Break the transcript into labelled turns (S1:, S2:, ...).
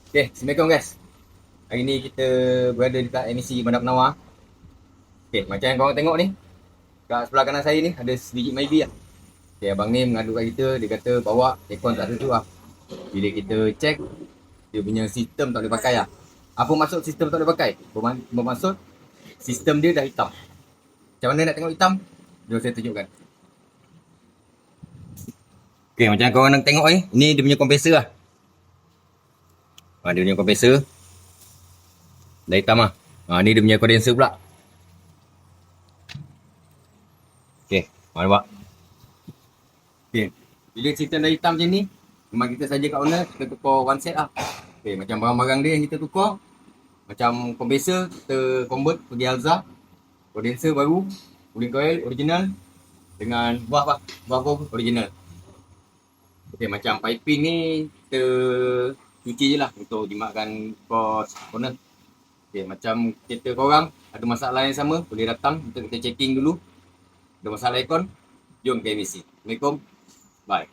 S1: Okay, Assalamualaikum guys. Hari ni kita berada dekat MSC Bandar Penawar. Okay, macam yang korang tengok ni, kat sebelah kanan saya ni ada sedikit maybe lah. Okay, abang ni mengadu kat kita, dia kata bawa aircon tak sejuk lah. Bila kita check, dia punya sistem tak boleh pakai lah. Apa maksud sistem tak boleh pakai? Bermaksud sistem dia dah hitam. Macam mana nak tengok hitam? Jom saya tunjukkan. Okay, macam yang korang nak tengok ni, ni dia punya kompresor lah. Dia punya kompresor. Dah hitam lah. Ni dia punya condenser pula. Okay, nampak? Okay, bila sistem dah hitam macam ni, memang kita saja kat owner, kita tukar one set lah. Okay, macam barang-barang dia yang kita tukar, macam kompresor, kita convert pergi Alza. Condenser baru, cooling coil original, dengan buah original. Okay, macam piping ni, kita cuci je lah untuk jimatkan kos corner. Okay, macam kereta korang ada masalah yang sama, boleh datang untuk kita checking dulu. Ada masalah aircon, jom ke MSC. Assalamualaikum, bye.